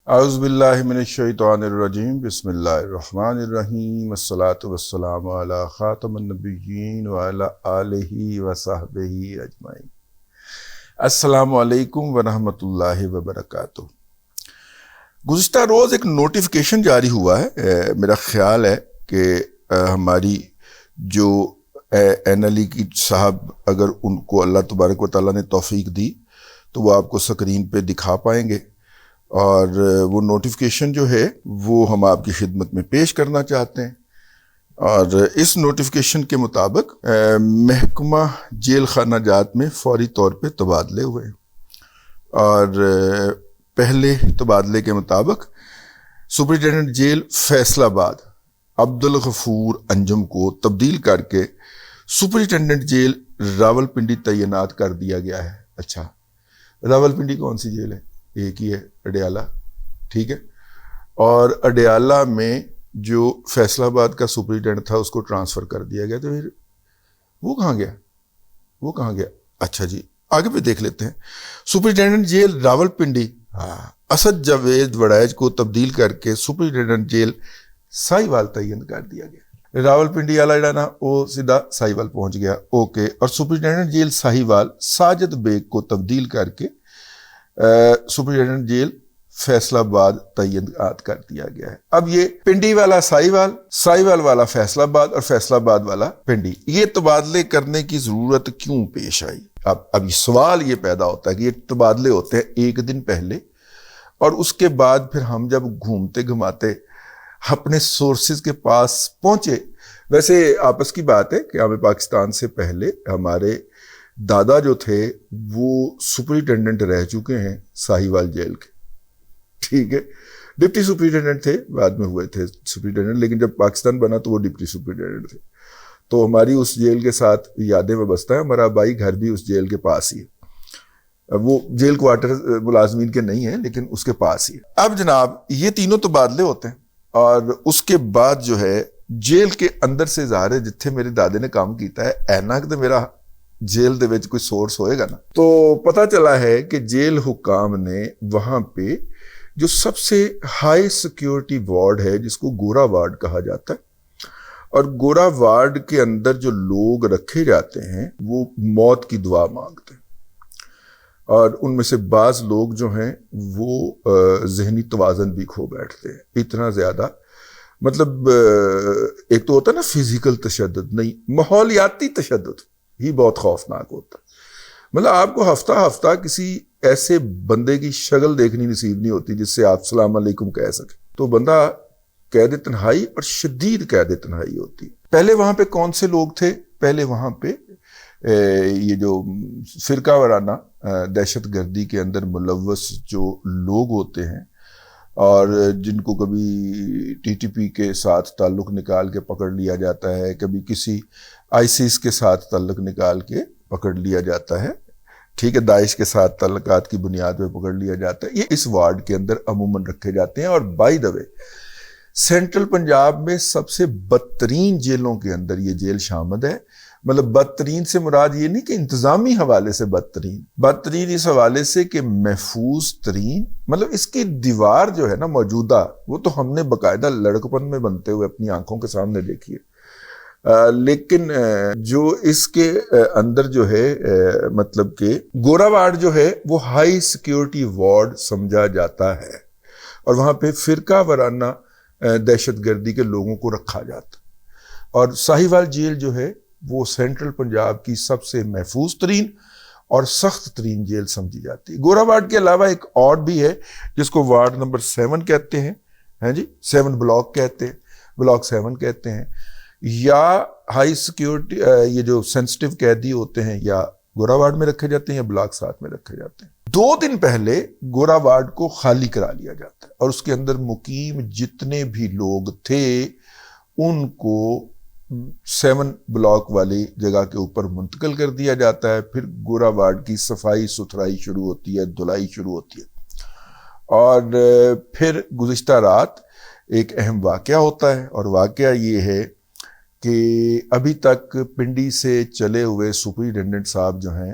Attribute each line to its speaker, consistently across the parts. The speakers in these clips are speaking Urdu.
Speaker 1: اعوذ باللہ من الشیطان الرجیم بسم اللہ الرحمن الرحیم والصلاة والسلام علی خاتم النبیین وعلی آلہ وصحبہ اجمعین۔ السلام علیکم ورحمۃ اللہ وبرکاتہ۔ گزشتہ روز ایک نوٹیفیکیشن جاری ہوا ہے، میرا خیال ہے کہ ہماری جو این علی کی صاحب اگر ان کو اللہ تبارک و تعالیٰ نے توفیق دی تو وہ آپ کو سکرین پہ دکھا پائیں گے، اور وہ نوٹیفیکیشن جو ہے وہ ہم آپ کی خدمت میں پیش کرنا چاہتے ہیں۔ اور اس نوٹیفیکیشن کے مطابق محکمہ جیل خانہ جات میں فوری طور پہ تبادلے ہوئے، اور پہلے تبادلے کے مطابق سپرنٹینڈنٹ جیل فیصل آباد عبدالغفور انجم کو تبدیل کر کے سپرنٹینڈنٹ جیل راولپنڈی تعینات کر دیا گیا ہے۔ اچھا، راولپنڈی کون سی جیل ہے؟ ایک ہی ہے، اڈیالہ، ٹھیک ہے۔ اور اڈیالہ میں جو فیصل آباد کا سپرنٹینڈنٹ تھا اس کو ٹرانسفر کر دیا گیا، تو پھر وہ کہاں گیا؟ اچھا جی، آگے پہ دیکھ لیتے ہیں۔ سپرنٹینڈنٹ جیل راولپنڈی اسد جاوید وڑائچ کو تبدیل کر کے سپرنٹینڈنٹ جیل ساہیوال تعین کر دیا گیا۔ راولپنڈی والا جڑا نا وہ سیدھا ساہیوال پہنچ گیا، اوکے۔ اور سپرنٹینڈنٹ جیل ساہیوال ساجد بیگ کو تبدیل کر کے سپرنٹینڈنٹ جیل فیصل آباد تعینات کر دیا گیا ہے۔ اب یہ پنڈی والا ساہیوال، ساہیوال والا فیصل آباد اور فیصل آباد والا پنڈی، یہ تبادلے کرنے کی ضرورت کیوں پیش آئی؟ اب سوال یہ پیدا ہوتا ہے کہ یہ تبادلے ہوتے ہیں ایک دن پہلے، اور اس کے بعد پھر ہم جب گھومتے گھماتے اپنے سورسز کے پاس پہنچے۔ ویسے آپس کی بات ہے کہ ہمیں پاکستان سے پہلے ہمارے دادا جو تھے وہ سپرنٹینڈنٹ رہ چکے ہیں ساہیوال جیل کے، ٹھیک ہے۔ ڈپٹی سپرنٹینڈنٹ تھے، بعد میں ہوئے تھے سپرنٹینڈنٹ، لیکن جب پاکستان بنا تو وہ ڈپٹی سپرنٹینڈنٹ تھے۔ تو ہماری اس جیل کے ساتھ یادیں وابستہ ہیں، ہمارا آبائی گھر بھی اس جیل کے پاس ہی ہے۔ وہ جیل کوارٹر ملازمین کے نہیں ہیں لیکن اس کے پاس ہی ہے۔ اب جناب یہ تینوں تبادلے ہوتے ہیں، اور اس کے بعد جو ہے جیل کے اندر سے ظاہر ہے جتھے میرے دادے نے کام کیتا ہے اینا کہ میرا جیل دے وچ کوئی سورس ہوئے گا نا، تو پتہ چلا ہے کہ جیل حکام نے وہاں پہ جو سب سے ہائی سیکیورٹی وارڈ ہے جس کو گورا وارڈ کہا جاتا ہے، اور گورا وارڈ کے اندر جو لوگ رکھے جاتے ہیں وہ موت کی دعا مانگتے ہیں، اور ان میں سے بعض لوگ جو ہیں وہ ذہنی توازن بھی کھو بیٹھتے ہیں۔ اتنا زیادہ مطلب ایک تو ہوتا ہے نا فزیکل تشدد، نہیں، ماحولیاتی تشدد ہی بہت خوفناک ہوتا ہے۔ مطلب آپ کو ہفتہ ہفتہ کسی ایسے بندے کی شکل دیکھنی نصیب نہیں ہوتی جس سے آپ السلام علیکم کہہ سکیں، تو بندہ قید تنہائی اور شدید قید تنہائی ہوتی ہے۔ پہلے وہاں پہ کون سے لوگ تھے؟ پہلے وہاں پہ یہ جو فرقہ وارانہ دہشت گردی کے اندر ملوث جو لوگ ہوتے ہیں، اور جن کو کبھی ٹی ٹی پی کے ساتھ تعلق نکال کے پکڑ لیا جاتا ہے، کبھی کسی آئیسس کے ساتھ تعلق نکال کے پکڑ لیا جاتا ہے، ٹھیک ہے، داعش کے ساتھ تعلقات کی بنیاد پہ پکڑ لیا جاتا ہے، یہ اس وارڈ کے اندر عموماً رکھے جاتے ہیں۔ اور by the way central Punjab میں سب سے بدترین جیلوں کے اندر یہ جیل شامل ہے۔ مطلب بدترین سے مراد یہ نہیں کہ انتظامی حوالے سے بدترین اس حوالے سے کہ محفوظ ترین، مطلب اس کی دیوار جو ہے نا موجودہ، وہ تو ہم نے باقاعدہ لڑکپن میں بنتے ہوئے اپنی آنکھوں کے سامنے دیکھی ہے، لیکن جو اس کے اندر جو ہے مطلب کہ گورا وارڈ جو ہے وہ ہائی سیکیورٹی وارڈ سمجھا جاتا ہے، اور وہاں پہ فرقہ وارانہ دہشت گردی کے لوگوں کو رکھا جاتا ہے۔ اور ساہیوال جیل جو ہے وہ سینٹرل پنجاب کی سب سے محفوظ ترین اور سخت ترین جیل سمجھی جاتی ہے۔ گورا وارڈ کے علاوہ ایک اور بھی ہے جس کو وارڈ نمبر 7 کہتے ہیں، ہیں جی 7 بلاک کہتے ہیں، بلاک 7 کہتے ہیں، یا ہائی سیکیورٹی یہ جو سینسٹیو قیدی ہوتے ہیں یا گورا وارڈ میں رکھے جاتے ہیں یا بلاک 7 میں رکھے جاتے ہیں۔ 2 دن پہلے گورا وارڈ کو خالی کرا لیا جاتا ہے، اور اس کے اندر مقیم جتنے بھی لوگ تھے ان کو 7 بلاک والی جگہ کے اوپر منتقل کر دیا جاتا ہے۔ پھر گورا وارڈ کی صفائی ستھرائی شروع ہوتی ہے، دھلائی شروع ہوتی ہے، اور پھر گزشتہ رات ایک اہم واقعہ ہوتا ہے، اور واقعہ یہ ہے کہ ابھی تک پنڈی سے چلے ہوئے سپرنٹینڈنٹ صاحب جو ہیں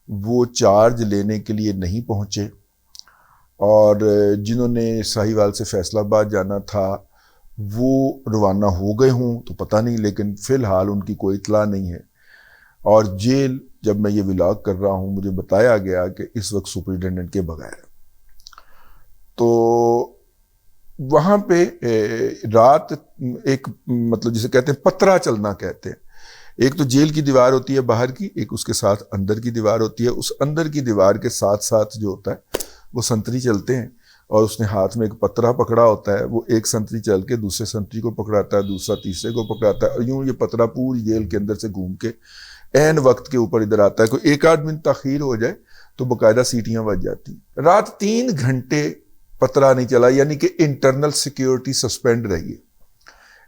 Speaker 1: وہ چارج لینے کے لیے نہیں پہنچے، اور جنہوں نے ساہیوال سے فیصل آباد جانا تھا وہ روانہ ہو گئے ہوں تو پتہ نہیں، لیکن فی الحال ان کی کوئی اطلاع نہیں ہے۔ اور جیل جب میں یہ ولاگ کر رہا ہوں مجھے بتایا گیا کہ اس وقت سپرنٹینڈنٹ کے بغیر، تو وہاں پہ رات ایک مطلب جسے کہتے ہیں پترا چلنا کہتے ہیں، ایک تو جیل کی دیوار ہوتی ہے باہر کی، ایک اس کے ساتھ اندر کی دیوار ہوتی ہے، اس اندر کی دیوار کے ساتھ ساتھ جو ہوتا ہے وہ سنتری چلتے ہیں، اور اس نے ہاتھ میں ایک پترا پکڑا ہوتا ہے، وہ ایک سنتری چل کے دوسرے سنتری کو پکڑاتا ہے، دوسرا تیسرے کو پکڑاتا ہے، اور یوں یہ پترا پوری جیل کے اندر سے گھوم کے عین وقت کے اوپر ادھر آتا ہے۔ کوئی ایک آدھ منٹ تاخیر ہو جائے تو باقاعدہ سیٹیاں بج جاتی ہیں۔ رات 3 گھنٹے پترا نہیں چلا، یعنی کہ انٹرنل سیکیورٹی سسپینڈ رہی ہے۔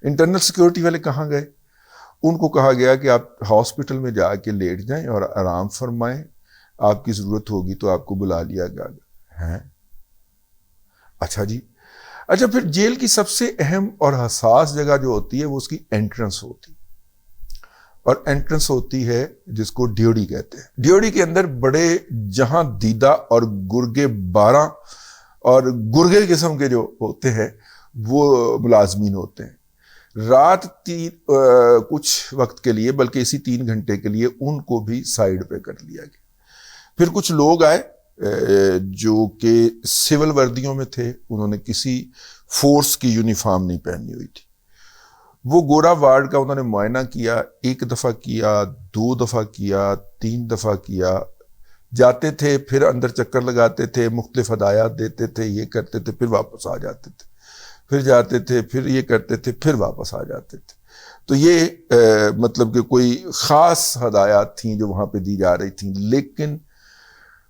Speaker 1: انٹرنل سیکیورٹی والے کہاں گئے؟ ان کو کہا گیا کہ آپ ہاسپٹل میں جا کے لیٹ جائیں اور آرام فرمائیں، آپ کی ضرورت ہوگی تو آپ کو بلا لیا گیا ہے۔ اچھا جی، اچھا پھر جیل کی سب سے اہم اور حساس جگہ جو ہوتی ہے وہ اس کی انٹرنس ہوتی ہے، اور انٹرنس ہوتی ہے جس کو ڈیوڑی کہتے ہیں۔ ڈیوڑی کے اندر بڑے جہاں دیدہ اور گرگے 12 اور گرگے قسم کے جو ہوتے ہیں وہ ملازمین ہوتے ہیں۔ رات کچھ وقت کے لیے، بلکہ اسی 3 گھنٹے کے لیے ان کو بھی سائیڈ پہ کر لیا گیا۔ پھر کچھ لوگ آئے جو کہ سول وردیوں میں تھے، انہوں نے کسی فورس کی یونیفارم نہیں پہنی ہوئی تھی۔ وہ گورا وارڈ کا انہوں نے معائنہ کیا، 1 دفعہ کیا، 2 دفعہ کیا، 3 دفعہ کیا، جاتے تھے پھر اندر چکر لگاتے تھے، مختلف ہدایات دیتے تھے، یہ کرتے تھے، پھر واپس آ جاتے تھے، پھر جاتے تھے، پھر یہ کرتے تھے، پھر واپس آ جاتے تھے۔ تو یہ مطلب کہ کوئی خاص ہدایات تھیں جو وہاں پہ دی جا رہی تھیں، لیکن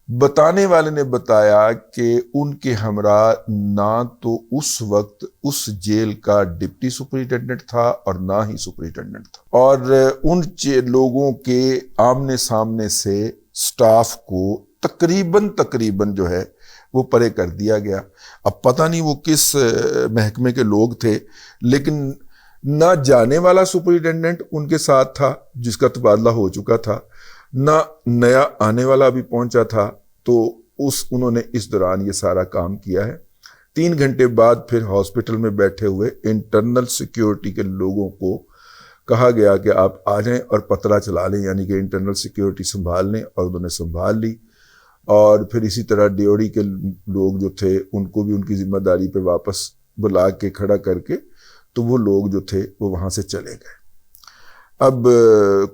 Speaker 1: بتانے والے نے بتایا کہ ان کے ہمراہ نہ تو اس وقت اس جیل کا ڈپٹی سپرنٹینڈنٹ تھا اور نہ ہی سپرنٹینڈنٹ تھا، اور ان لوگوں کے آمنے سامنے سے سٹاف کو تقریباً جو ہے وہ پرے کر دیا گیا۔ اب پتہ نہیں وہ کس محکمے کے لوگ تھے، لیکن نہ جانے والا سپرنٹینڈنٹ ان کے ساتھ تھا جس کا تبادلہ ہو چکا تھا، نہ نیا آنے والا بھی پہنچا تھا، تو انہوں نے اس دوران یہ سارا کام کیا ہے۔ 3 گھنٹے بعد پھر ہاسپٹل میں بیٹھے ہوئے انٹرنل سیکیورٹی کے لوگوں کو کہا گیا کہ آپ آ جائیں اور پترا چلا لیں، یعنی کہ انٹرنل سیکیورٹی سنبھال لیں، اور انہوں نے سنبھال لی۔ اور پھر اسی طرح ڈیوڑی کے لوگ جو تھے ان کو بھی ان کی ذمہ داری پہ واپس بلا کے کھڑا کر کے تو وہ لوگ جو تھے وہ وہاں سے چلے گئے۔ اب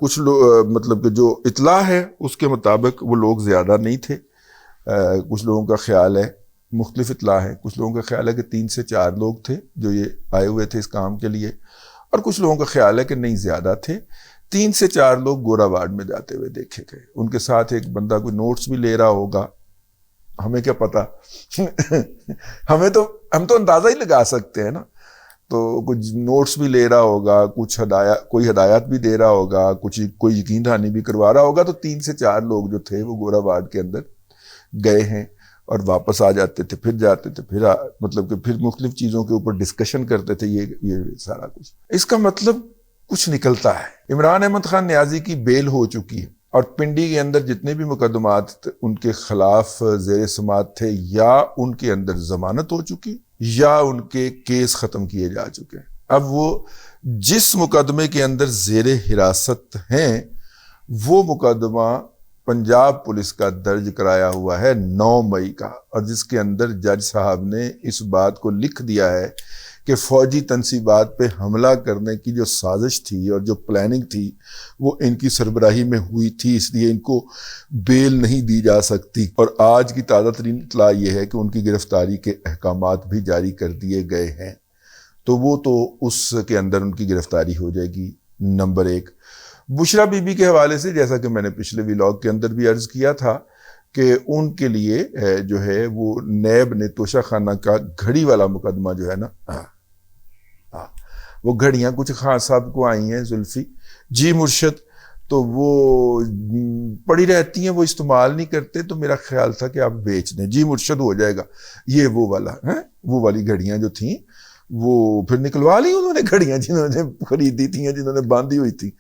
Speaker 1: کچھ لوگ مطلب کہ جو اطلاع ہے اس کے مطابق وہ لوگ زیادہ نہیں تھے، کچھ لوگوں کا خیال ہے، مختلف اطلاع ہے، کچھ لوگوں کا خیال ہے کہ 3 سے 4 لوگ تھے جو یہ آئے ہوئے تھے اس کام کے لیے، اور کچھ لوگوں کا خیال ہے کہ نہیں زیادہ تھے۔ 3 سے 4 لوگ گورا وارڈ میں جاتے ہوئے دیکھے گئے، ان کے ساتھ ایک بندہ کوئی نوٹس بھی لے رہا ہوگا، ہمیں کیا پتا ہم تو اندازہ ہی لگا سکتے ہیں نا، تو کچھ نوٹس بھی لے رہا ہوگا، کوئی ہدایات بھی دے رہا ہوگا، کوئی یقین دہانی بھی کروا رہا ہوگا۔ تو 3 سے 4 لوگ جو تھے وہ گورا وارڈ کے اندر گئے ہیں اور واپس آ جاتے تھے، پھر جاتے تھے، پھر مطلب کہ پھر مختلف چیزوں کے اوپر ڈسکشن کرتے تھے، یہ سارا کچھ۔ اس کا مطلب کچھ نکلتا ہے، عمران احمد خان نیازی کی بیل ہو چکی ہے، اور پنڈی کے اندر جتنے بھی مقدمات ان کے خلاف زیر سماعت تھے، یا ان کے اندر ضمانت ہو چکی یا ان کے کیس ختم کیے جا چکے ہیں۔ اب وہ جس مقدمے کے اندر زیر حراست ہیں وہ مقدمہ پنجاب پولیس کا درج کرایا ہوا ہے 9 مئی کا، اور جس کے اندر جج صاحب نے اس بات کو لکھ دیا ہے کہ فوجی تنصیبات پہ حملہ کرنے کی جو سازش تھی اور جو پلاننگ تھی وہ ان کی سربراہی میں ہوئی تھی، اس لیے ان کو بیل نہیں دی جا سکتی۔ اور آج کی تازہ ترین اطلاع یہ ہے کہ ان کی گرفتاری کے احکامات بھی جاری کر دیے گئے ہیں، تو وہ تو اس کے اندر ان کی گرفتاری ہو جائے گی۔ نمبر 1، بشرا بی بی کے حوالے سے جیسا کہ میں نے پچھلے ولاگ کے اندر بھی عرض کیا تھا کہ ان کے لیے جو ہے وہ نیب نے توشہ خانہ کا گھڑی والا مقدمہ جو ہے نا، وہ گھڑیاں کچھ خان صاحب کو آئی ہیں زلفی جی مرشد، تو وہ پڑی رہتی ہیں، وہ استعمال نہیں کرتے، تو میرا خیال تھا کہ آپ بیچ دیں، جی مرشد ہو جائے گا۔ یہ وہ والی گھڑیاں جو تھیں وہ پھر نکلوا لی انہوں نے، گھڑیاں جنہوں نے خریدی تھیں، جنہوں نے باندھی ہوئی تھی۔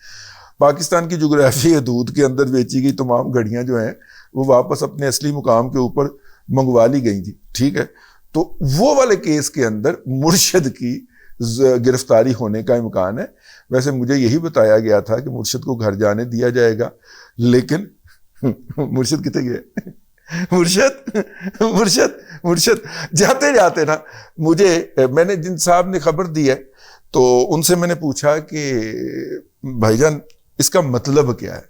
Speaker 1: پاکستان کی جغرافی حدود کے اندر بیچی گئی تمام گھڑیاں جو ہیں وہ واپس اپنے اصلی مقام کے اوپر منگوا لی گئی تھی، ٹھیک ہے. تو وہ والے کیس کے اندر مرشد کی گرفتاری ہونے کا امکان ہے. ویسے مجھے یہی بتایا گیا تھا کہ مرشد کو گھر جانے دیا جائے گا، لیکن مرشد کتنے گئے؟ مرشد جاتے جاتے نا میں نے جن صاحب نے خبر دی ہے تو ان سے میں نے پوچھا کہ بھائی جان اس کا مطلب کیا ہے؟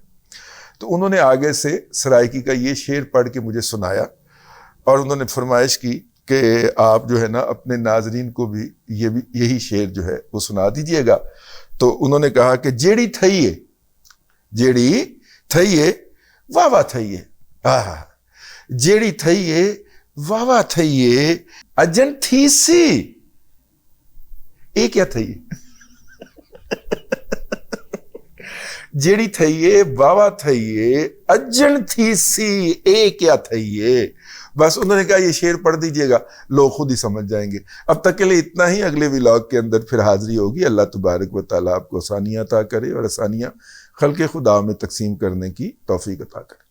Speaker 1: تو انہوں نے آگے سے سرائکی کا یہ شعر پڑھ کے مجھے سنایا اور انہوں نے فرمائش کی کہ آپ جو ہے نا اپنے ناظرین کو بھی یہی شعر جو ہے وہ سنا دیجئے گا. تو انہوں نے کہا کہ جیڑی تھئیے واہ واہ تھئیے، جیڑی تھئیے واہ واہ تھئیے اجن تھی سی. اے کیا تھئیے؟ جیڑی تھئیے واہ واہ تھئیے اجن تھی سی، اے کیا تھئیے. بس انہوں نے کہا یہ شعر پڑھ دیجئے گا، لوگ خود ہی سمجھ جائیں گے. اب تک کے لیے اتنا ہی. اگلے ولاگ کے اندر پھر حاضری ہوگی. اللہ تبارک و تعالیٰ آپ کو آسانیاں عطا کرے اور آسانیاں خلق خدا میں تقسیم کرنے کی توفیق عطا کرے.